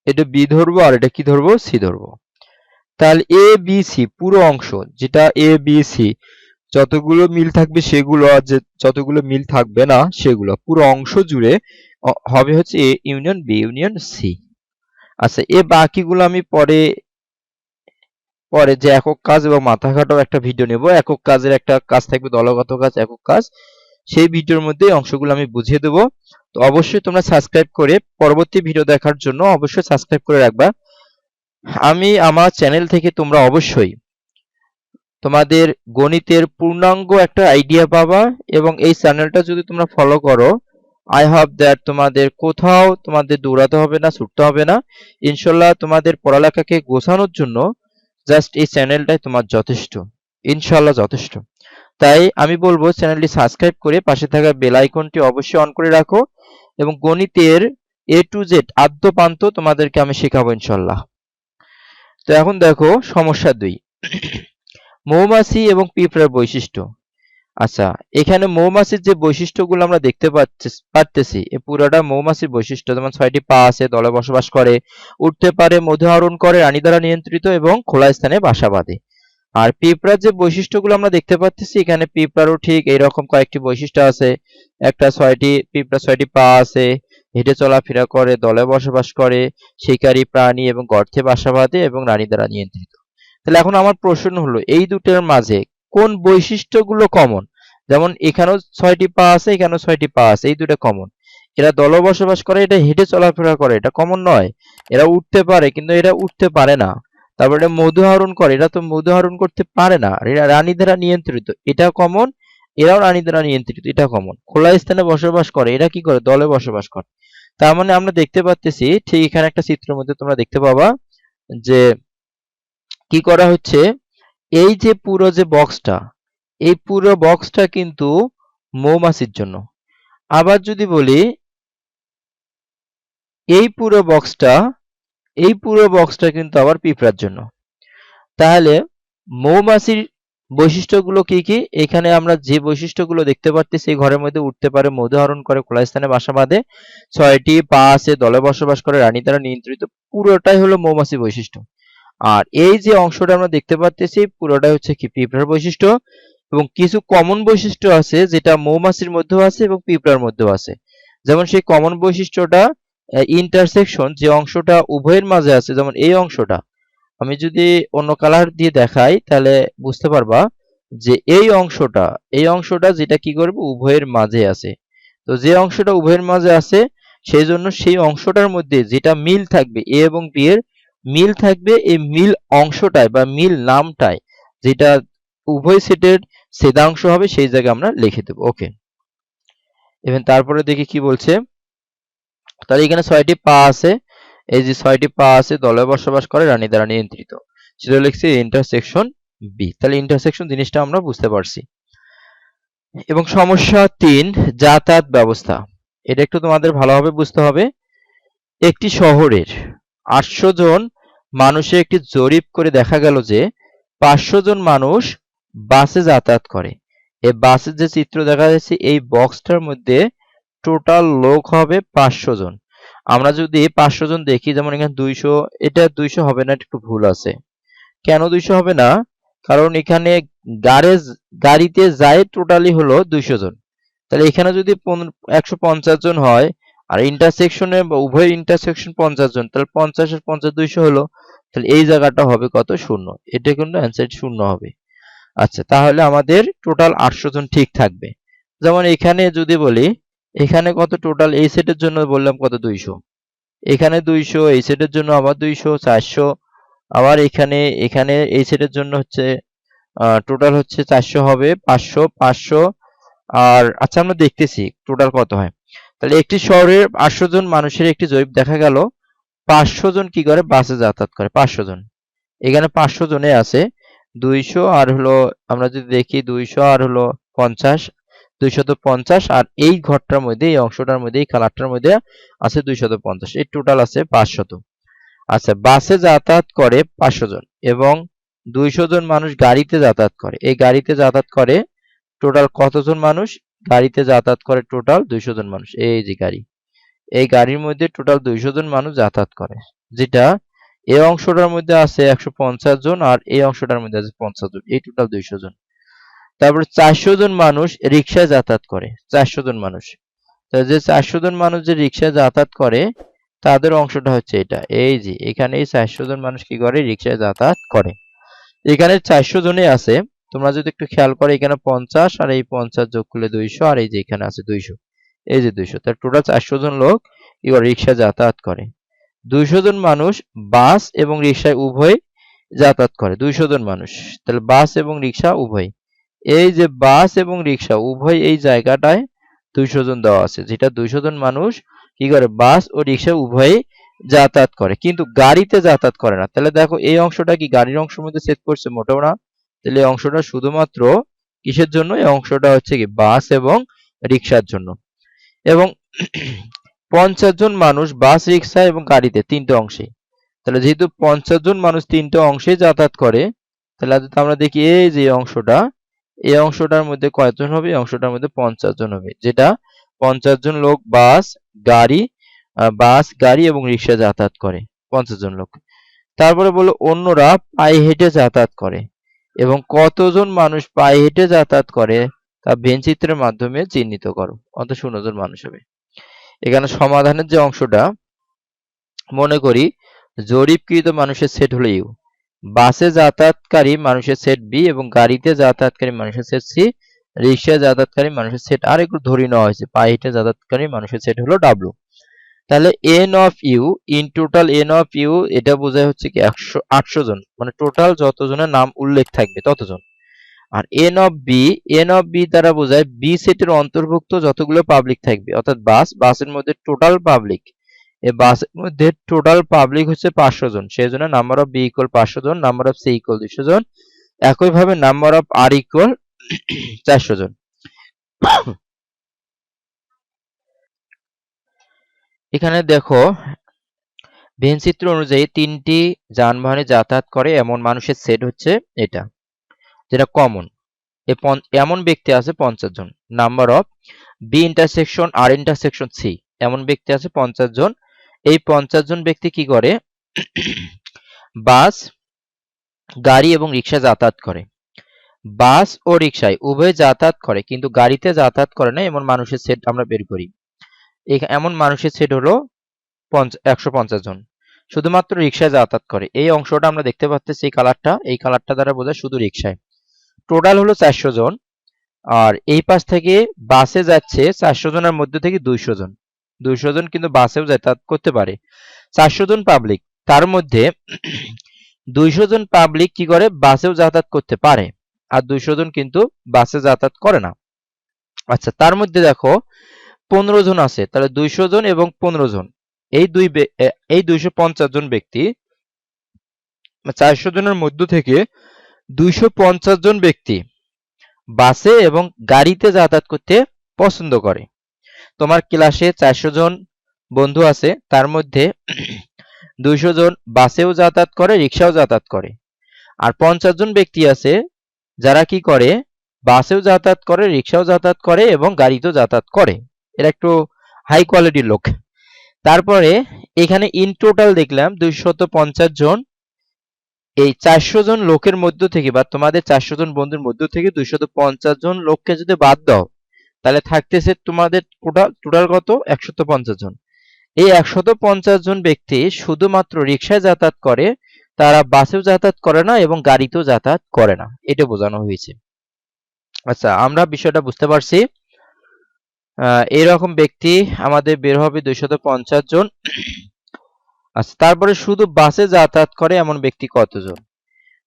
এটা বি ধরবো, আর এটা কি ধরবো, সি ধরবো। তাহলে এ বি সি পুরো অংশ, যেটা এ বি সি যতগুলো মিল থাকবে সেগুলো, আর যে যতগুলো মিল থাকবে না সেগুলো, পুরো অংশ জুড়ে হবে হচ্ছে A union B union C. আচ্ছা, এ বাকিগুলো আমি পরে পরে যে একক কাজ এবং মাথা খাটাও একটা ভিডিও নেব, একক কাজের একটা কাজ থাকবে, দলগত কাজ, একক কাজ, সেই ভিডিওর মধ্যে অংশগুলো আমি বুঝিয়ে দেবো। তো অবশ্যই তোমরা সাবস্ক্রাইব করে পরবর্তী ভিডিও দেখার জন্য অবশ্যই সাবস্ক্রাইব করে রাখবা। আমি আমার চ্যানেল থেকে তোমরা অবশ্যই তোমাদের গণিতের পূর্ণাঙ্গ একটা আইডিয়া পাবা, এবং এই চ্যানেলটা যদি তোমরা ফলো করো, আই হোপ দ্যাট তোমাদের কোথাও তোমাদের দৌড়াতে হবে না, ছুটতে হবে না। ইনশাল্লাহ তোমাদের পড়ালেখাকে গোছানোর জন্য জাস্ট এই চ্যানেলটাই তোমার যথেষ্ট, ইনশাল্লাহ যথেষ্ট। তাই আমি বলবো চ্যানেলটি সাবস্ক্রাইব করে পাশে থাকা বেল আইকনটি অবশ্যই অন করে রাখো, এবং গণিতের এ টু জেড আদ্যপান্ত তোমাদেরকে আমি শেখাবো ইনশাল্লাহ। তো এখন দেখো সমস্যা 2, মৌমাছি এবং পিঁপড়ার বৈশিষ্ট্য। আচ্ছা, এখানে মৌমাছির যে বৈশিষ্ট্যগুলো আমরা দেখতে পারতেছি, এই পুরোটা মৌমাছির বৈশিষ্ট্য। যেমন 6টি পা আছে, দলে বসবাস করে, উঠতে পারে, মধু আহরণ করে, রানী দ্বারা নিয়ন্ত্রিত এবং খোলা স্থানে বাসা বাঁধে। আর পিঁপড়ার যে বৈশিষ্ট্যগুলো আমরা দেখতে পাচ্ছি, এখানে পিঁপড়ারও ঠিক এইরকম কয়েকটি বৈশিষ্ট্য আছে। একটা পিঁপড়া 6টি পা আছে, হেঁটে চলাফেরা করে, দলে বসবাস করে, শিকারী প্রাণী এবং গর্তে বাসা বাঁধে এবং রানী দ্বারা নিয়ন্ত্রিত। তাহলে এখন আমার প্রশ্ন হলো এই দুটোর মাঝে কোন বৈশিষ্ট্যগুলো কমন। যেমন এখানেও 6টি পা আছে, এখানেও 6টি পা আছে, এই দুটো কমন। এরা দলে বসবাস করে, এটা হেঁটে চলাফেরা করে, এটা কমন নয়। এরা উঠতে পারে কিন্তু এরা উঠতে পারে না। তারপরে এটা মধু আহরণ করে, এরা তো মধু আহরণ করতে পারে না। আর এরা রানী দ্বারা নিয়ন্ত্রিত, এটা কমন। এরাও রানী দ্বারা নিয়ন্ত্রিত, এটা কমন। খোলা স্থানে বসবাস করে, এরা কি করে? দলে বসবাস করে। তার মানে আমরা দেখতে পাচ্ছি, ঠিক এখানে একটা চিত্রের মধ্যে তোমরা দেখতে পাবা যে কি করা হচ্ছে, এই যে পুরো যে বক্সটা, এই পুরো বক্সটা কিন্তু মৌমাছির জন্য। আবার যদি বলি এই পুরো বক্সটা, এই পুরো বক্সটা কিন্তু আবার পিঁপড়ার জন্য। তাহলে মৌমাছির বৈশিষ্ট্যগুলো কি কি? এখানে আমরা যে বৈশিষ্ট্যগুলো দেখতে পাচ্ছি, এই ঘরের মধ্যে উঠতে পারে, মধু আহরণ করে, খোলা স্থানে বাসা বাঁধে, 6টি পা আছে, দলে বসবাস করে, রানী দ্বারা নিয়ন্ত্রিত, পুরোটাই হলো মৌমাছি বৈশিষ্ট্য। আর এই যে অংশটা আমরা দেখতে পাচ্ছি পুরোটাই হচ্ছে কি? পিঁপড়ার বৈশিষ্ট্য। এবং কিছু কমন বৈশিষ্ট্য আছে যেটা মৌমাছির মধ্যেও আছে এবং পিঁপড়ার মধ্যেও আছে। যেমন সেই কমন বৈশিষ্ট্যটা ইন্টারসেকশন, যে অংশটা উভয়ের মাঝে আছে, যেমন এই অংশটা আমি যদি অন্য কালার দিয়ে দেখাই তাহলে বুঝতে পারবা যে এই অংশটা যেটা কি করবে? উভয়ের মাঝে আছে। তো যে অংশটা উভয়ের মাঝে আছে সেই জন্য সেই অংশটার মধ্যে যেটা মিল থাকবে, এ এবং বি এর মিল থাকবে, এই মিল অংশটায় বা মিল নামটায় যেটা উভয় সেটের ছেদাংশ হবে সেই জায়গায় আমরা লিখে দেবো। ওকে, এবং তারপরে দেখি কি বলছে। তাহলে এখানে 6টি পা আছে, এই যে 6টি পা আছে, দলে বসবাস করে, রানী দ্বারা নিয়ন্ত্রিত, সেটা লিখছি ইন্টারসেকশন বি। তাহলে ইন্টারসেকশন জিনিসটা আমরা বুঝতে পারছি। এবং সমস্যা 3, যাতায়াত ব্যবস্থা। এটা একটু তোমাদের ভালোভাবে বুঝতে হবে। একটি শহরের 800 জন মানুষের একটি জরিপ করে দেখা গেল যে 500 জন মানুষ বাসে যাতায়াত করে। এই বাসের যে চিত্র দেখা যাচ্ছে এই বক্সটার মধ্যে টোটাল লোক হবে 500 জন। আমরা যদি 500 জন দেখি, যেমন এখানে 200, এটা 200 হবে না, একটু ভুল আছে। কেন 200 হবে না? কারণ এখানে গাড়িতে যায় টোটালি হলো 200 জন। তাহলে এখানে যদি 150 জন হয় আর ইন্টারসেকশনে বা উভয় ইন্টারসেকশন 50 জন, তাহলে 50 আর 50 200 হলো। তাহলে এই জায়গাটা হবে কত? 0। এটা কিন্তু অ্যান্সার 0 হবে। আচ্ছা, তাহলে আমাদের টোটাল 800 জন ঠিক থাকবে। যেমন এখানে যদি বলি, এখানে কত টোটাল? এই সেটের জন্য বললাম কত? 200। এখানে 200, এই সেটের জন্য আবার 200, 400। আবার এখানে এখানে এই সেটের জন্য হচ্ছে টোটাল হচ্ছে 400 হবে, 500, 500। আর আচ্ছা, আমরা দেখতেছি টোটাল কত হয়। তাহলে একটি শহরের 800 জন মানুষের একটি জরিপ দেখা গেল 500 জন কি করে? বাসে যাতায়াত করে। 500 জন, এখানে 500 জনে আছে। 200 আর হলো, আমরা যদি দেখি 200 আর হলো 50, 250। আর এই ঘরটার মধ্যে, এই অংশটার মধ্যে, এই কালারটার মধ্যে আছে 250, এই টোটাল আছে 500। আচ্ছা, বাসে যাতায়াত করে 500 জন এবং 200 জন মানুষ গাড়িতে যাতায়াত করে। এই গাড়িতে যাতায়াত করে টোটাল কতজন মানুষ? গাড়িতে যাতায়াত করে টোটাল 200 জন মানুষ। এই যে গাড়ি, এই গাড়ির মধ্যে টোটাল 200 জন মানুষ যাতায়াত করে, যেটা এই অংশটার মধ্যে আছে 150 জন আর এই অংশটার মধ্যে আছে 50 জন, এই টোটাল 200 জন। তারপরে 400 জন মানুষ রিক্সায় যাতায়াত করে। 400 জন মানুষ, তো যে 400 জন মানুষ যে রিক্সায় যাতায়াত করে তাদের অংশটা হচ্ছে এটা। এই যে এখানে এই 400 জন মানুষ কি করে? রিক্সায় যাতায়াত করে। এখানে 400 জনই আছে। তোমরা যদি একটু খেয়াল করো, এখানে 50 আর এই 50 যোগ করলে 200, আর এই যে এখানে আছে 200, এই যে 200। তার টোটাল 400 জন লোক কি করে? রিক্সায় যাতায়াত করে। 200 জন মানুষ বাস এবং রিক্সায় উভয় যাতায়াত করে। 200 জন মানুষ, তাহলে বাস এবং রিক্সা উভয়, এই যে বাস এবং রিক্সা উভয় এই জায়গাটায় 200 জন দেওয়া আছে, যেটা 200 জন মানুষ কি করে? বাস ও রিক্সা উভয়ে যাতায়াত করে, কিন্তু গাড়িতে যাতায়াত করে না। তাহলে দেখো এই অংশটা কি গাড়ির অংশের মধ্যে সেট করছে? মোটেও না। তাহলে এই অংশটা শুধুমাত্র কিসের জন্য? এই অংশটা হচ্ছে কি বাস এবং রিক্সার জন্য। এবং 50 জন মানুষ বাস, রিক্সা এবং গাড়িতে, তিনটে অংশে। তাহলে যেহেতু 50 জন মানুষ তিনটে অংশে যাতায়াত করে, তাহলে যদি আমরা দেখি এই যে অংশটা, এই অংশটার মধ্যে কয়জন হবে? এই অংশটার মধ্যে 50 জন হবে, যেটা 50 জন লোক বাস, গাড়ি এবং রিক্সা যাতায়াত করে, 50 জন লোক। তারপরে বললো অন্যরা পায়ে হেঁটে যাতায়াত করে, এবং কতজন মানুষ পায়ে হেঁটে যাতায়াত করে তা ভেনচিত্রের মাধ্যমে চিহ্নিত করো। অত 0 জন মানুষ হবে। এখানে সমাধানের যে অংশটা, মনে করি জরিপকৃত মানুষের সেট হলো ইউ, বাসে যাতায়াতকারী মানুষের সেট বি এবং গাড়িতে যাতায়াতকারী মানুষের সেট সি, রিক্সায় যাতায়াতকারী মানুষের সেট আর একটু ধরে নেওয়া হয়েছে, পায়ে হেঁটে যাতায়াতকারী মানুষের সেট হলো ডাব্লু। তাহলে n of U in total n of U এটা বোঝায় হচ্ছে কি 800 জন, মানে টোটাল যতজনের নাম উল্লেখ থাকবে ততজন। আর এন অফ বি দ্বারা বোঝায় বি সেটের অন্তর্ভুক্ত যতগুলো পাবলিক থাকবে, অর্থাৎ বাসের মধ্যে টোটাল পাবলিক, এই বাসের মধ্যে টোটাল পাবলিক হচ্ছে 500 জন, সেই জন্য নাম্বার অফ বি ইকুয়াল 500 জন, নাম্বার অফ সি ইকুয়াল 200 জন। একইভাবে নাম্বার অফ আর ইকুয়াল 400 জন। এখানে দেখো ভেনচিত্র অনুযায়ী 3টি যানবাহনে যাতায়াত করে এমন মানুষের সেট হচ্ছে এটা, যেটা কমন। এমন ব্যক্তি আছে 50 জন। নাম্বার অফ বি ইন্টারসেকশন আর ইন্টারসেকশন সি, এমন ব্যক্তি আছে 50 জন। এই 50 জন ব্যক্তি কি করে? বাস, গাড়ি এবং রিক্সা যাতায়াত করে। বাস ও রিক্সায় উভয় যাতায়াত করে, কিন্তু গাড়িতে যাতায়াত করে না এমন মানুষের সেট আমরা বের করি। এমন মানুষের সেট হলো 150 জন। শুধুমাত্র রিক্সায় যাতায়াত করে, এই অংশটা আমরা দেখতে পাচ্ছি, এই কালারটা দ্বারা বোঝায় শুধু রিক্সায়। টোটাল হলো 400 জন। আর এই পাশ থেকে বাসে যাচ্ছে 400 জনের মধ্যে থেকে 200 জন, 200 জন কিন্তু বাসেও যাতায়াত করতে পারে। 400 জন পাবলিক, তার মধ্যে 200 জন পাবলিক কি করে? বাসেও যাতায়াত করতে পারে, আর 200 জন কিন্তু বাসে যাতায়াত করে না। আচ্ছা, তার মধ্যে দেখো 15 জন আছে, তাহলে 200 জন এবং 15 জন, এই 250 জন ব্যক্তি, 400 জনের মধ্য থেকে 250 জন ব্যক্তি বাসে এবং গাড়িতে যাতায়াত করতে পছন্দ করে। তোমার ক্লাসে 400 জন বন্ধু আছে, তার মধ্যে 200 জন বাসেও যাতায়াত করে, রিক্সাও যাতায়াত করে। আর 50 জন ব্যক্তি আছে যারা কি করে? বাসেও যাতায়াত করে, রিক্সাও যাতায়াত করে এবং গাড়িতেও যাতায়াত করে। এরা একটু হাই কোয়ালিটির লোক। তারপরে এখানে ইন টোটাল দেখলাম 250 জন। এই 400 জন লোকের মধ্য থেকে বা তোমাদের 400 জন বন্ধুর মধ্য থেকে 250 জন লোককে যদি বাদ দাও, তাহলে থাকতেছে তোমাদের টোটাল কত? 150 জন। এই 150 জন ব্যক্তি শুধুমাত্র রিক্সায় যাতায়াত করে, তারা বাসেও যাতায়াত করে না এবং গাড়িতেও যাতায়াত করে না, এটা বোঝানো হয়েছে। আচ্ছা, আমরা বিষয়টা বুঝতে পারছি। এইরকম ব্যক্তি আমাদের বের হবে 250 জন। আচ্ছা, তারপরে শুধু বাসে যাতায়াত করে এমন ব্যক্তি কতজন?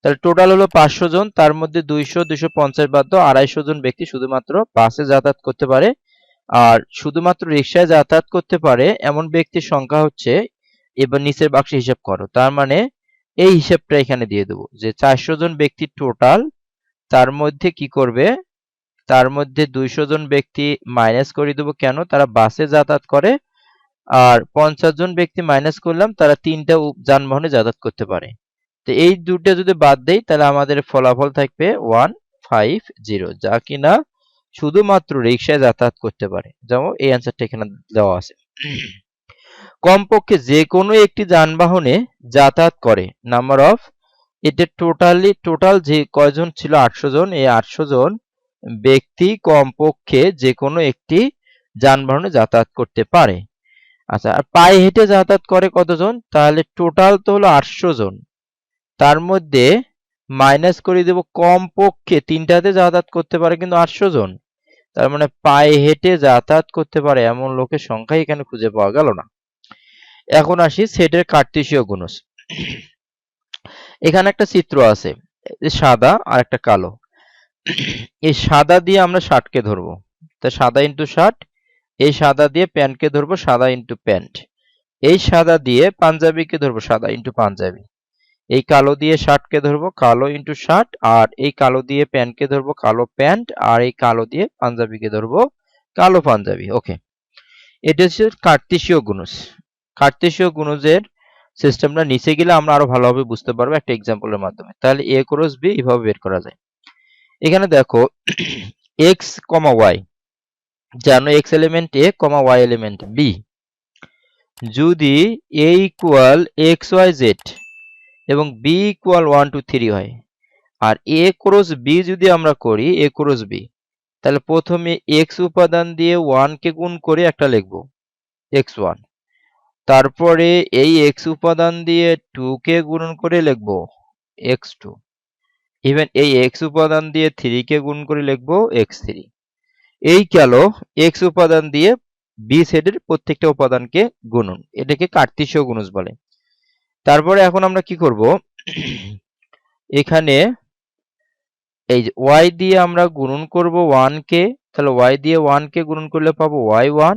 তাহলে টোটাল হলো 500 জন, তার মধ্যে 200 250 বাদ দাও, 250 জন ব্যক্তি শুধুমাত্র বাসে যাতায়াত করতে পারে। আর শুধুমাত্র রিক্সায় যাতায়াত করতে পারে এমন ব্যক্তির সংখ্যা হচ্ছে, এবার নিচের বাক্সে হিসাব করো, তার মানে এই হিসাবটা এখানে দিয়ে দেবো যে 400 জন ব্যক্তি টোটাল, তার মধ্যে কি করবে? তার মধ্যে 200 জন ব্যক্তি মাইনাস করে দেবো, কেন? তারা বাসে যাতায়াত করে। আর 50 জন ব্যক্তি মাইনাস করলাম, তারা 3টা যানবাহনে যাতায়াত করতে পারে। তো এই দুটো যদি বাদ দেই, তাহলে আমাদের ফলাফল থাকবে 150, যা কিনা শুধুমাত্র রিক্সায় যাতায়াত করতে পারে। যেমন এই অ্যান্সারটা এখানে দেওয়া আছে। কমপক্ষে যে কোনো একটি যানবাহনে যাতায়াত করে। নাম্বার অফ, এটা টোটাল যে কয়জন ছিল? 800 জন। এই 800 জন ব্যক্তি কমপক্ষে যে কোনো একটি যানবাহনে যাতায়াত করতে পারে। আচ্ছা, আর পায়ে হেঁটে যাতায়াত করে কতজন? তাহলে টোটাল তো হলো 800 জন, তার মধ্যে মাইনাস করে দেব কমপক্ষে 3টাতে যাতায়াত করতে পারে কিন্তু 800 জন, তার মানে পায়ে হেঁটে যাতায়াত করতে পারে এমন লোকের সংখ্যা এখানে খুঁজে পাওয়া গেল না। এখন আসি সেটের কার্টেসীয় গুণজ। এখানে একটা চিত্র আছে, সাদা আর একটা কালো। এই সাদা দিয়ে আমরা শার্টকে ধরবো, তা সাদা ইন্টু শার্ট। এই সাদা দিয়ে প্যান্টকে ধরবো, সাদা ইন্টু প্যান্ট। এই সাদা দিয়ে পাঞ্জাবিকে ধরবো, সাদা ইন্টু পাঞ্জাবি। এই কালো দিয়ে শার্টকে ধরবো, কালো ইন্টু শার্ট। আর এই কালো দিয়ে প্যান্টকে ধরবো, কালো প্যান্ট। আর এই কালো দিয়ে পাঞ্জাবিকে ধরবো, কালো পাঞ্জাবি। ওকে, এটা হচ্ছে কার্তেশীয় গুণজ। কার্তেশীয় গুণজের সিস্টেমটা নিচে গেলে আমরা আরো ভালোভাবে বুঝতে পারবো একটা এক্সাম্পলের মাধ্যমে। তাহলে এ ক্রস বি এইভাবে বের করা যায়। এখানে দেখো এক্স কমা ওয়াই, জানো এক্স এলিমেন্ট এ কমা ওয়াই এলিমেন্ট বি। যদি এ ইকুয়াল এক্স ওয়াই জেড এবং বি ইকুয়াল 1 2 3 হয়, আর এ ক্রস বি যদি আমরা করি, এ ক্রস বি, তাহলে প্রথমে এক্স উপাদান দিয়ে 1 কে গুণ করে একটা লিখবো, x1। তারপরে এই এক্স উপাদান দিয়ে 2 কে গুণন করে লিখবো x2। ইভেন এই এক্স উপাদান দিয়ে 3 কে গুণ করে লিখবো x3। এই গেল এক্স উপাদান দিয়ে বি সেটের প্রত্যেকটা উপাদানকে গুণন, এটাকে কার্তেশীয় গুণজ বলে। তারপরে এখন আমরা কি করব, এখানে এই যে y দিয়ে আমরা গুণন করব 1 কে, তাহলে y দিয়ে 1 কে গুণন করলে পাবো y1।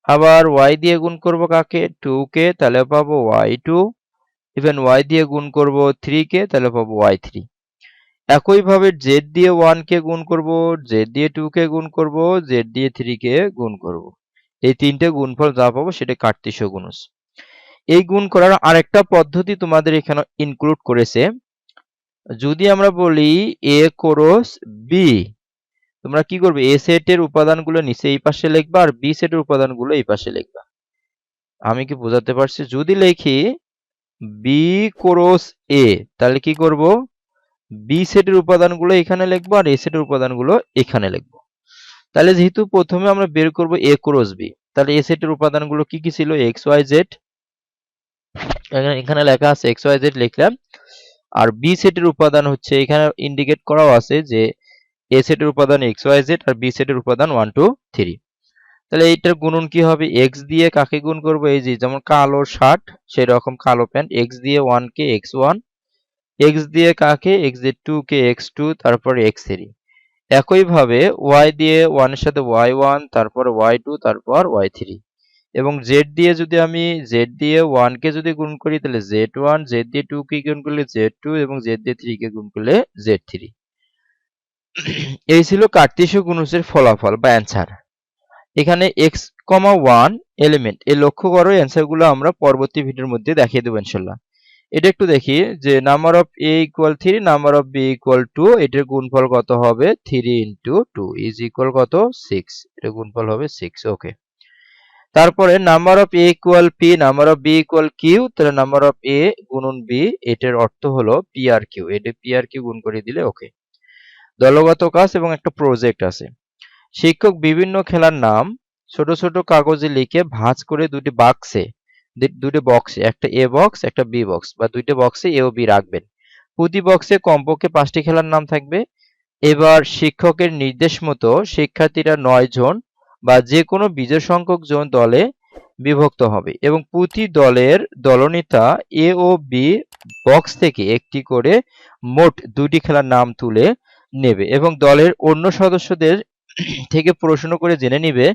আবার y দিয়ে গুণ করব কাকে, 2 কে, তাহলে পাবো y2। ইভেন y দিয়ে গুণ করব 3 কে, তাহলে পাবো y3। একইভাবে z দিয়ে 1 কে গুণ করব, z দিয়ে 2 কে গুণ করব, z দিয়ে 3 কে গুণ করব। এই তিনটে গুণফল যা পাবো সেটা কার্তেশীয় গুণজ। এই গুণ করার আরেকটা পদ্ধতি তোমাদের এখানে ইনক্লুড করেছে। যদি আমরা বলি a ক্রস b, তোমরা কি করবে, a সেটের উপাদানগুলো নিচে এই পাশে লিখবা আর b সেটের উপাদানগুলো এই পাশে লিখবা। আমি কি বোঝাতে পারছি? যদি লিখি b ক্রস a, তাহলে কি করব, বি সেটের উপাদানগুলো এখানে লিখবো আর এ সেটের উপাদানগুলো এখানে লিখবো। তাহলে যেহেতু প্রথমে আমরা বের করব এ ক্রস বি, তাহলে এ সেটের উপাদানগুলো কি কি ছিল, এক্স ওয়াই জেড, এখানে লেখা আছে এক্স ওয়াই জেড লিখলাম। আর বি সেটের উপাদান হচ্ছে এখানে ইন্ডিকেট করাও আছে যে এ সেটের উপাদান এক্স ওয়াই জেড আর বি সেটের উপাদান 1 2 3। তাহলে এইটার গুণন কি হবে, এক্স দিয়ে কাকে গুণ করব, এই যে যেমন কালো শার্ট সেই রকম কালো প্যান্ট, এক্স দিয়ে 1 কে x1, এক্স দিয়ে কাকে, এক্স দিয়ে 2 কে x2, তারপরে x3। একইভাবে y দিয়ে 1 এর সাথে y1, তারপর y2, তারপর y3। এবং z দিয়ে যদি আমি z দিয়ে 1 কে যদি গুণ করি তাহলে z1, z দিয়ে 2 কে গুণ করলে z2 এবং z দিয়ে 3 কে গুণ করলে z3। এই ছিল কার্তেশীয় গুণজের ফলাফল বা অ্যান্সার। এখানে x, 1 এলিমেন্ট, এই লক্ষ্য করো অ্যান্সারগুলো আমরা পরবর্তী ভিডিওর মধ্যে দেখিয়ে দেবো ইনশাআল্লাহ। এটা একটু দেখি যে number of a equal 3, number of b equal 2, এটার গুণফল কত হবে, 3 ইন্টু 2 ইজ ইকুয়াল কত, 6। এটার গুণফল হবে 6। ওকে। তারপরে number of a equal p, number of b equal q, তাহলে নাম্বার অফ a গুণন b, এটার অর্থ হলো p আর q, এটা p আর q গুণ করে দিলে ওকে। দলগত কাজ এবং একটা প্রজেক্ট আছে। শিক্ষক বিভিন্ন খেলার নাম ছোট ছোট কাগজে লিখে ভাঁজ করে দুটি বক্সে, একটা এ বক্স একটা বি বক্স বা দুইটা বক্সে এ ও বি রাখবেন। প্রতি বক্সে কমপক্ষে 5টি খেলার নাম থাকবে। এবার শিক্ষকের নির্দেশ মতো শিক্ষার্থীরা 9 জন বা যে কোনো বিজোড় সংখ্যক জন দলে বিভক্ত হবে এবং প্রতি দলের দলনেতা এ ও বি বক্স থেকে একটি করে মোট 2টি খেলার নাম তুলে নেবে এবং দলের অন্য সদস্যদের থেকে প্রশ্ন করে জেনে নিবে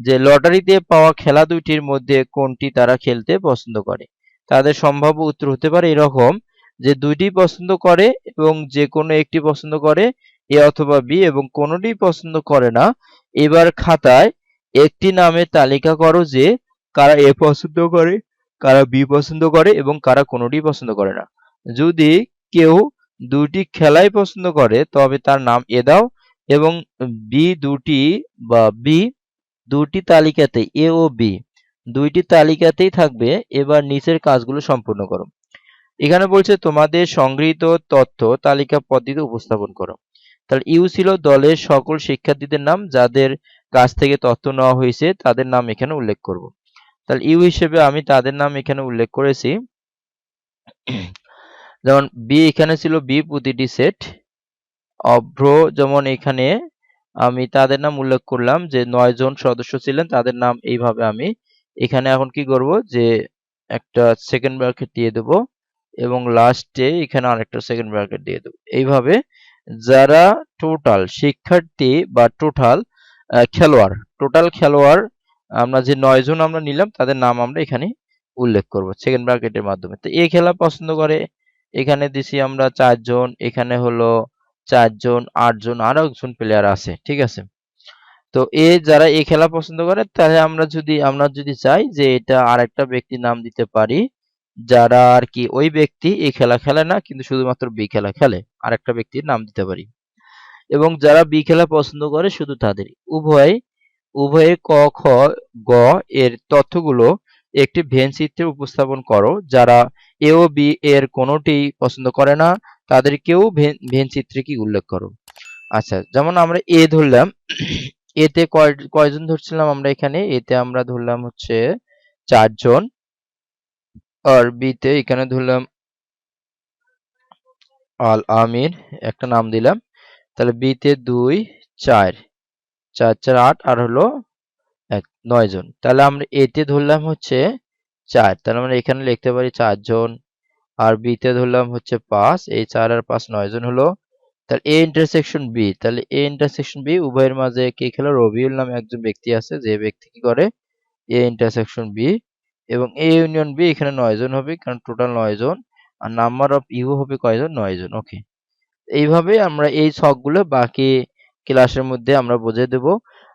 যে লটারিতে পাওয়া খেলা দুইটির মধ্যে কোনটি তারা খেলতে পছন্দ করে। তাদের সম্ভাব্য উত্তর হতে পারে এরকম যে দুইটি পছন্দ করে এবং যে কোনো একটি পছন্দ করে, এ অথবা বি, এবং কোনোটি পছন্দ করে না। এবার খাতায় একটি নামের তালিকা করো যে কারা এ পছন্দ করে, কারা বি পছন্দ করে এবং কারা কোনোটি পছন্দ করে না। যদি কেউ দুইটি খেলাই পছন্দ করে তবে তার নাম এ দাও এবং বি দুটি তালিকাতে এ ও বি দুইটি তালিকাতেই থাকবে। এবার নিচের কাজগুলো সম্পূর্ণ করো। এখানে বলছে তোমাদের সংগৃহীত তথ্য তালিকা পদ্ধতিতে উপস্থাপন করো। তাহলে ইউ ছিল দলের সকল শিক্ষার্থীদের নাম যাদের কাছ থেকে তথ্য নেওয়া হয়েছে, তাদের নাম এখানে উল্লেখ করব। তাহলে ইউ হিসেবে আমি তাদের নাম এখানে উল্লেখ করেছি। যেমন বি, এখানে ছিল বি প্রতিটি সেট। অভ্র, যেমন এখানে আমি তাদের নাম উল্লেখ করলাম যে 9 জন সদস্য ছিলেন, তাদের নাম এইভাবে আমি এখানে এখন কি করব যে একটা সেকেন্ড ব্র্যাকেট দিয়ে দেব এবং লাস্টে এখানে আরেকটা সেকেন্ড ব্র্যাকেট দিয়ে দেব। এইভাবে যারা টোটাল শিক্ষার্থী বা টোটাল খেলোয়াড় আমরা যে 9 জন আমরা নিলাম তাদের নাম আমরা এখানে উল্লেখ করব সেকেন্ড ব্র্যাকেটের মাধ্যমে। তো এই খেলা পছন্দ করে এখানে দিছি আমরা 4 জন, এখানে হলো 4 জন, 8 জন, আরো একজন প্লেয়ার আছে, ঠিক আছে। তো যারা এই খেলা পছন্দ করে তাহলে আমরা যদি চাই যে এটা আরেকটা ব্যক্তির নাম দিতে পারি যারা আর কি ওই ব্যক্তি এই খেলা খেলে না কিন্তু শুধুমাত্র বি খেলা খেলে, আরেকটা ব্যক্তির নাম দিতে পারি। এবং যারা বি খেলা পছন্দ করে শুধু তাদেরই। উভয়ে ক খ গ এর তথ্যগুলো একটি ভেন চিত্রে উপস্থাপন করো। যারা এ ও বি এর কোনোটি পছন্দ করে না তাদেরকেও ভেন চিত্রে কি উল্লেখ করো। আচ্ছা, যেমন আমরা এ ধরলাম, এতে কয়জন ধরছিলাম আমরা এখানে, এতে আমরা ধরলাম হচ্ছে 4 জন, আর বিতে এখানে ধরলাম আল আমির একটা নাম দিলাম। তাহলে বি তে 2 4 4 4 8 আর হলো 9 জন। তাহলে আমরা এ তে ধরলাম হচ্ছে 4, তাহলে আমরা এখানে লিখতে পারি 4 জন। আর বি তে ধরলাম হচ্ছে 5, এই 4 আর 5 9 জন হলো। তাহলে এ ইন্টারসেকশন বি, তাহলে এ ইন্টারসেকশন বি উভয়ের মাঝে কে খেলো, রবিউল নামে একজন ব্যক্তি আছে, যে ব্যক্তি কি করে এ ইন্টারসেকশন বি, এবং এ ইউনিয়ন বি এখানে 9 জন হবে কারণ টোটাল 9 জন। আর নাম্বার অফ ইউ হবে কয়জন, 9 জন। ওকে, এইভাবে আমরা এই ছকগুলো বাকি ক্লাসের মধ্যে আমরা বুঝিয়ে দেব।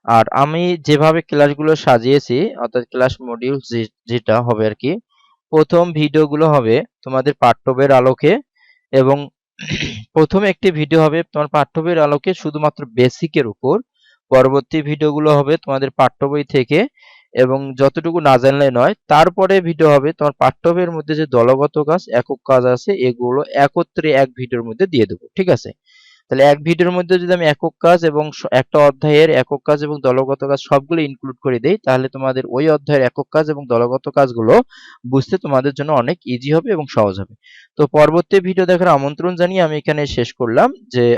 আর আমি যেভাবে ক্লাসগুলো সাজিয়েছি, অর্থাৎ ক্লাস মডিউল যেটা হবে আর কি, প্রথম ভিডিওগুলো হবে তোমাদের পাঠ্য বইয়ের আলোকে, এবং প্রথম একটি ভিডিও হবে তোমার পাঠ্য বইয়ের আলোকে শুধুমাত্র বেসিকের উপর। পরবর্তী ভিডিওগুলো হবে তোমাদের পাঠ্য বই থেকে, এবং যতটুকু না জানলে নয়। তারপরে ভিডিও হবে তোমার পাঠ্য বইয়ের মধ্যে যে দলগত কাজ, একক কাজ আছে, এগুলো একত্রে এক ভিডিওর মধ্যে দিয়ে দেবো। ঠিক আছে? তাহলে এক ভিডিওর মধ্যে যদি আমি একক কাজ এবং একটা অধ্যায়ের একক কাজ এবং দলগত কাজ সবগুলো ইনক্লুড করে দেই, তাহলে তোমাদের ওই অধ্যায়ের একক কাজ এবং দলগত কাজগুলো বুঝতে তোমাদের জন্য অনেক ইজি হবে এবং সহজ হবে। তো পরবর্তী ভিডিও দেখার আমন্ত্রণ জানিয়ে আমি এখানে শেষ করলাম। যে